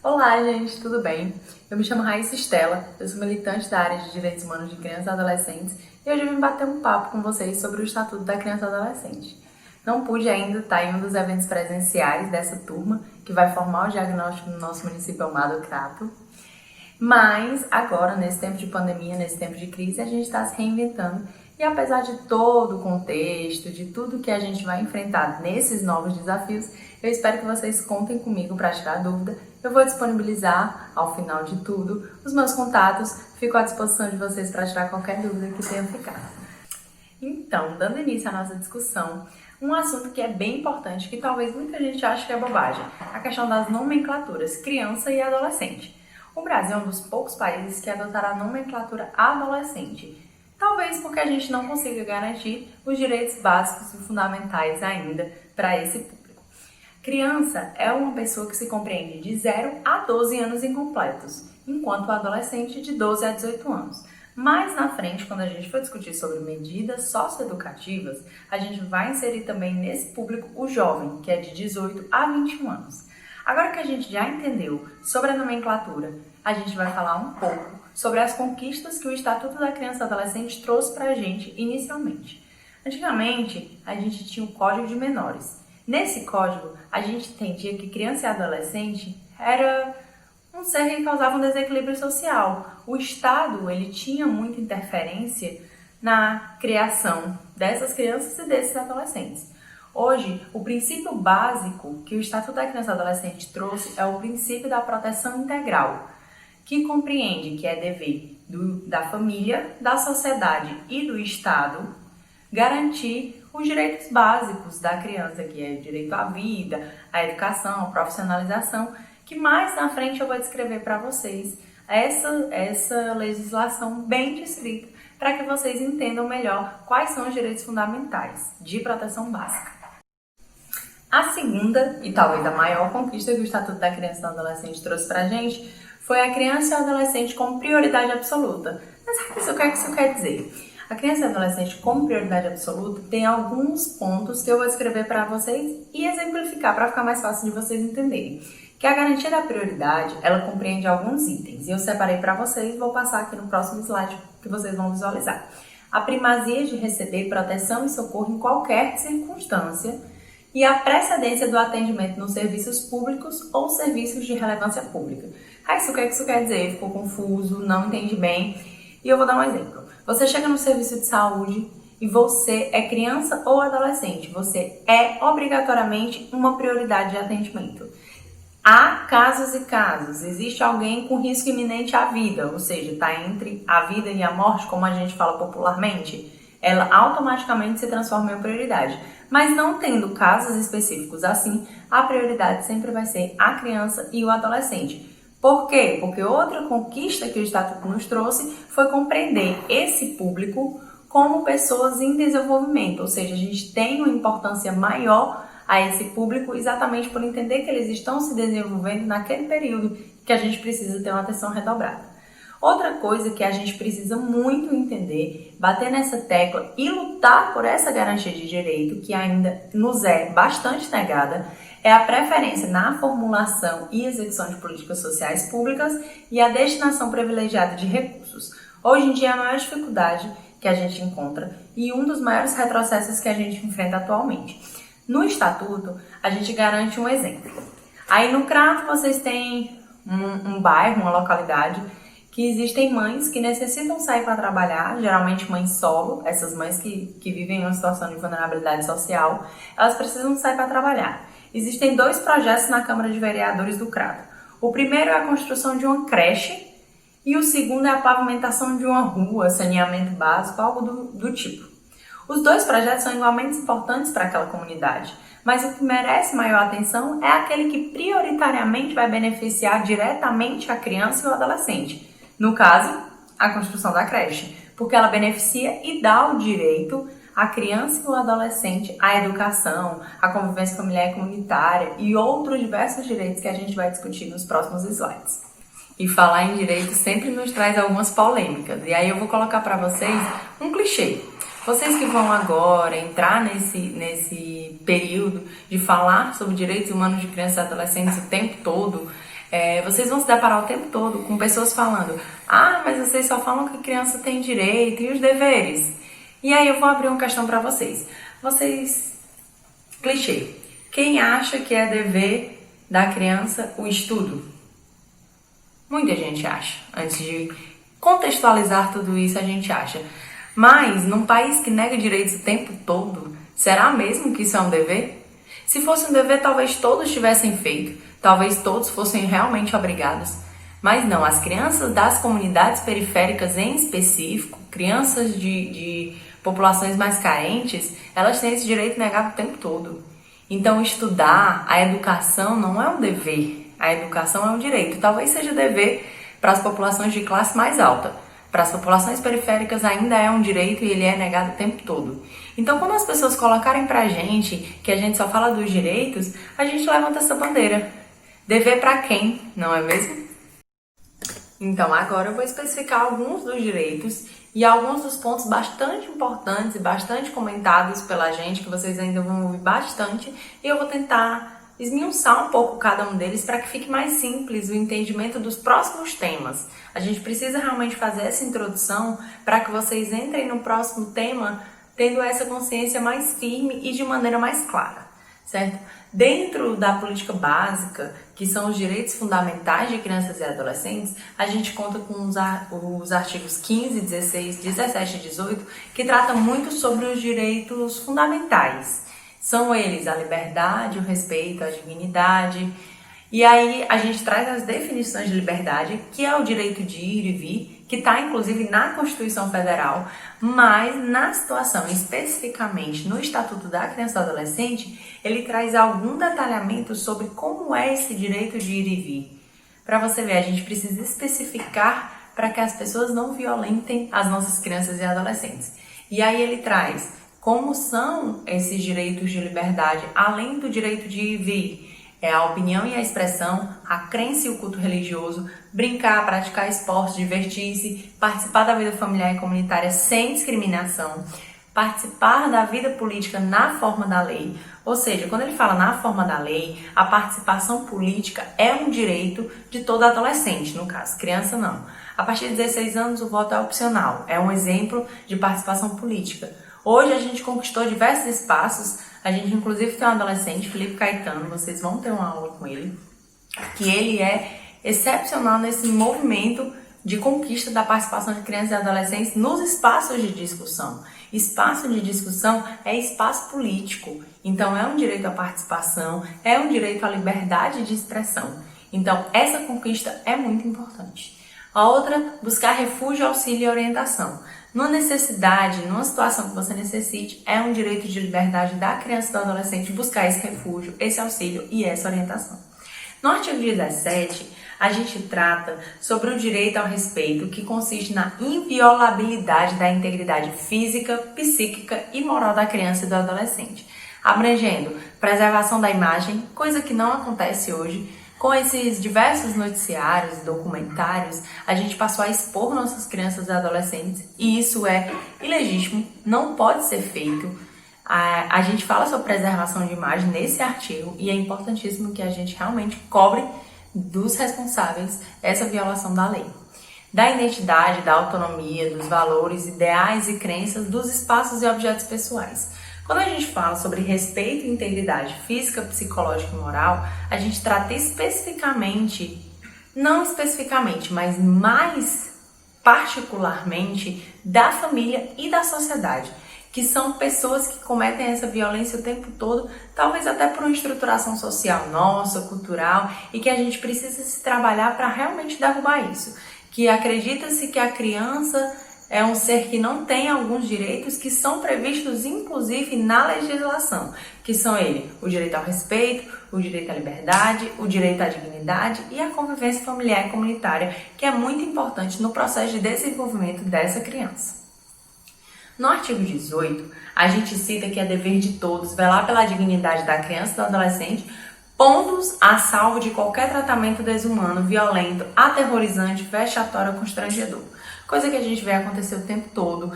Olá, gente, tudo bem? Eu me chamo Raíssa Estela, eu sou militante da área de Direitos Humanos de Crianças e Adolescentes e hoje eu vim bater um papo com vocês sobre o Estatuto da Criança e Adolescente. Não pude ainda estar em um dos eventos presenciais dessa turma, que vai formar o diagnóstico no nosso município amado Crato, mas agora, nesse tempo de pandemia, nesse tempo de crise, a gente está se reinventando e apesar de todo o contexto, de tudo que a gente vai enfrentar nesses novos desafios, eu espero que vocês contem comigo para tirar dúvida. Eu vou disponibilizar, ao final de tudo, os meus contatos. Fico à disposição de vocês para tirar qualquer dúvida que tenha ficado. Então, dando início à nossa discussão, um assunto que é bem importante, que talvez muita gente ache que é bobagem, a questão das nomenclaturas criança e adolescente. O Brasil é um dos poucos países que adotará a nomenclatura adolescente, talvez porque a gente não consiga garantir os direitos básicos e fundamentais ainda para esse público. Criança é uma pessoa que se compreende de 0 a 12 anos incompletos, enquanto o adolescente de 12 a 18 anos. Mais na frente, quando a gente for discutir sobre medidas socioeducativas, a gente vai inserir também nesse público o jovem, que é de 18 a 21 anos. Agora que a gente já entendeu sobre a nomenclatura, a gente vai falar um pouco sobre as conquistas que o Estatuto da Criança e Adolescente trouxe para a gente inicialmente. Antigamente, a gente tinha o Código de Menores. Nesse código, a gente entendia que criança e adolescente era um ser que causava um desequilíbrio social. O Estado, ele tinha muita interferência na criação dessas crianças e desses adolescentes. Hoje, o princípio básico que o Estatuto da Criança e Adolescente trouxe é o princípio da proteção integral, que compreende que é dever da família, da sociedade e do Estado garantir os direitos básicos da criança, que é o direito à vida, à educação, à profissionalização, que mais na frente eu vou descrever para vocês essa legislação bem descrita, para que vocês entendam melhor quais são os direitos fundamentais de proteção básica. A segunda, e talvez a maior conquista que o Estatuto da Criança e do Adolescente trouxe para a gente, foi a criança e o adolescente como prioridade absoluta. Mas o que isso quer dizer? A criança e o adolescente como prioridade absoluta tem alguns pontos que eu vou descrever para vocês e exemplificar para ficar mais fácil de vocês entenderem. Que a garantia da prioridade, ela compreende alguns itens e eu separei para vocês e vou passar aqui no próximo slide que vocês vão visualizar. A primazia de receber proteção e socorro em qualquer circunstância e a precedência do atendimento nos serviços públicos ou serviços de relevância pública. O que isso quer dizer? Ficou confuso, não entendi bem e eu vou dar um exemplo. Você chega no serviço de saúde e você é criança ou adolescente. Você é obrigatoriamente uma prioridade de atendimento. Há casos e casos. Existe alguém com risco iminente à vida, ou seja, está entre a vida e a morte, como a gente fala popularmente. Ela automaticamente se transforma em prioridade. Mas não tendo casos específicos assim, a prioridade sempre vai ser a criança e o adolescente. Por quê? Porque outra conquista que o Estatuto nos trouxe foi compreender esse público como pessoas em desenvolvimento, ou seja, a gente tem uma importância maior a esse público exatamente por entender que eles estão se desenvolvendo naquele período que a gente precisa ter uma atenção redobrada. Outra coisa que a gente precisa muito entender, bater nessa tecla e lutar por essa garantia de direito, que ainda nos é bastante negada, é a preferência na formulação e execução de políticas sociais públicas e a destinação privilegiada de recursos. Hoje em dia é a maior dificuldade que a gente encontra e um dos maiores retrocessos que a gente enfrenta atualmente. No Estatuto, a gente garante um exemplo. Aí no Crato vocês têm um bairro, uma localidade, que existem mães que necessitam sair para trabalhar, geralmente mães solo, essas mães que vivem em uma situação de vulnerabilidade social, elas precisam sair para trabalhar. Existem 2 projetos na Câmara de Vereadores do Crato. O primeiro é a construção de uma creche e o segundo é a pavimentação de uma rua, saneamento básico, algo do tipo. Os 2 projetos são igualmente importantes para aquela comunidade, mas o que merece maior atenção é aquele que prioritariamente vai beneficiar diretamente a criança e o adolescente. No caso, a construção da creche, porque ela beneficia e dá o direito à criança e ao adolescente à educação, à convivência familiar e comunitária e outros diversos direitos que a gente vai discutir nos próximos slides. E falar em direito sempre nos traz algumas polêmicas, e aí eu vou colocar para vocês um clichê. Vocês que vão agora entrar nesse período de falar sobre direitos humanos de crianças e adolescentes o tempo todo, Vocês vão se deparar o tempo todo com pessoas falando: ah, mas vocês só falam que criança tem direito e os deveres. E aí eu vou abrir uma questão para vocês. Clichê. Quem acha que é dever da criança o estudo? Muita gente acha. Antes de contextualizar tudo isso, a gente acha. Mas, num país que nega direitos o tempo todo, será mesmo que isso é um dever? Se fosse um dever, talvez todos tivessem feito. Talvez todos fossem realmente obrigados. Mas não, as crianças das comunidades periféricas em específico, crianças de populações mais carentes, elas têm esse direito negado o tempo todo. Então, estudar, a educação não é um dever, a educação é um direito. Talvez seja dever para as populações de classe mais alta. Para as populações periféricas ainda é um direito e ele é negado o tempo todo. Então, quando as pessoas colocarem pra gente que a gente só fala dos direitos, a gente levanta essa bandeira. Dever para quem, não é mesmo? Então, agora eu vou especificar alguns dos direitos e alguns dos pontos bastante importantes e bastante comentados pela gente, que vocês ainda vão ouvir bastante, e eu vou tentar esmiuçar um pouco cada um deles para que fique mais simples o entendimento dos próximos temas. A gente precisa realmente fazer essa introdução para que vocês entrem no próximo tema tendo essa consciência mais firme e de maneira mais clara, certo? Dentro da política básica, que são os direitos fundamentais de crianças e adolescentes, a gente conta com os artigos 15, 16, 17 e 18, que tratam muito sobre os direitos fundamentais. São eles a liberdade, o respeito, a dignidade. E aí a gente traz as definições de liberdade, que é o direito de ir e vir, que está inclusive na Constituição Federal, mas na situação, especificamente no Estatuto da Criança e do Adolescente, ele traz algum detalhamento sobre como é esse direito de ir e vir. Para você ver, a gente precisa especificar para que as pessoas não violentem as nossas crianças e adolescentes. E aí ele traz como são esses direitos de liberdade, além do direito de ir e vir. É a opinião e a expressão, a crença e o culto religioso, brincar, praticar esporte, divertir-se, participar da vida familiar e comunitária sem discriminação, participar da vida política na forma da lei. Ou seja, quando ele fala na forma da lei, a participação política é um direito de todo adolescente, no caso, criança não. A partir de 16 anos o voto é opcional, é um exemplo de participação política. Hoje a gente conquistou diversos espaços, a gente inclusive tem um adolescente, Felipe Caetano, vocês vão ter uma aula com ele, que ele é excepcional nesse movimento de conquista da participação de crianças e adolescentes nos espaços de discussão. Espaço de discussão é espaço político, então é um direito à participação, é um direito à liberdade de expressão. Então essa conquista é muito importante. A outra, buscar refúgio, auxílio e orientação. Numa necessidade, numa situação que você necessite, é um direito de liberdade da criança e do adolescente buscar esse refúgio, esse auxílio e essa orientação. No artigo 17, a gente trata sobre o direito ao respeito, que consiste na inviolabilidade da integridade física, psíquica e moral da criança e do adolescente, abrangendo preservação da imagem, coisa que não acontece hoje. Com esses diversos noticiários e documentários, a gente passou a expor nossas crianças e adolescentes e isso é ilegítimo, não pode ser feito. A gente fala sobre preservação de imagem nesse artigo e é importantíssimo que a gente realmente cobre dos responsáveis essa violação da lei. Da identidade, da autonomia, dos valores, ideais e crenças, dos espaços e objetos pessoais. Quando a gente fala sobre respeito e integridade física, psicológica e moral, a gente trata especificamente, não especificamente, mas mais particularmente da família e da sociedade, que são pessoas que cometem essa violência o tempo todo, talvez até por uma estruturação social nossa, cultural, e que a gente precisa se trabalhar para realmente derrubar isso. Que acredita-se que a criança é um ser que não tem alguns direitos que são previstos, inclusive, na legislação, que são o direito ao respeito, o direito à liberdade, o direito à dignidade e a convivência familiar e comunitária, que é muito importante no processo de desenvolvimento dessa criança. No artigo 18, a gente cita que é dever de todos velar pela dignidade da criança e do adolescente, pondo-os a salvo de qualquer tratamento desumano, violento, aterrorizante, vexatório ou constrangedor. Coisa que a gente vê acontecer o tempo todo.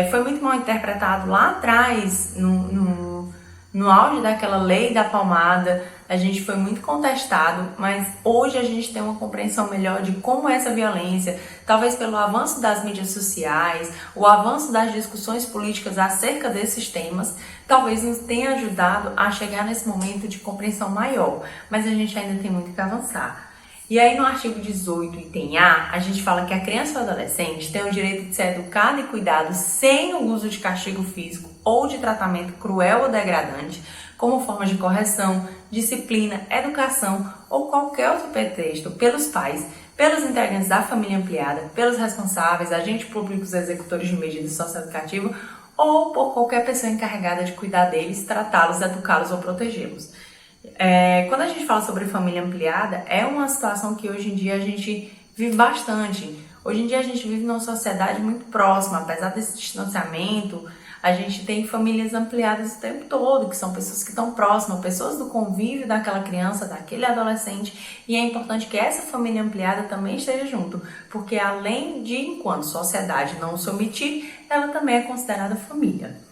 Foi muito mal interpretado lá atrás, no No auge daquela lei da palmada, a gente foi muito contestado, mas hoje a gente tem uma compreensão melhor de como essa violência, talvez pelo avanço das mídias sociais, o avanço das discussões políticas acerca desses temas, talvez nos tenha ajudado a chegar nesse momento de compreensão maior, mas a gente ainda tem muito que avançar. E aí no artigo 18, item A, a gente fala que a criança ou adolescente tem o direito de ser educada e cuidado sem o uso de castigo físico ou de tratamento cruel ou degradante, como forma de correção, disciplina, educação ou qualquer outro pretexto pelos pais, pelos integrantes da família ampliada, pelos responsáveis, agentes públicos executores de medidas socioeducativas ou por qualquer pessoa encarregada de cuidar deles, tratá-los, educá-los ou protegê-los. Quando a gente fala sobre família ampliada, é uma situação que hoje em dia a gente vive bastante. Hoje em dia a gente vive numa sociedade muito próxima, apesar desse distanciamento, a gente tem famílias ampliadas o tempo todo, que são pessoas que estão próximas, pessoas do convívio daquela criança, daquele adolescente, e é importante que essa família ampliada também esteja junto, porque além de, enquanto sociedade, não se omitir, ela também é considerada família.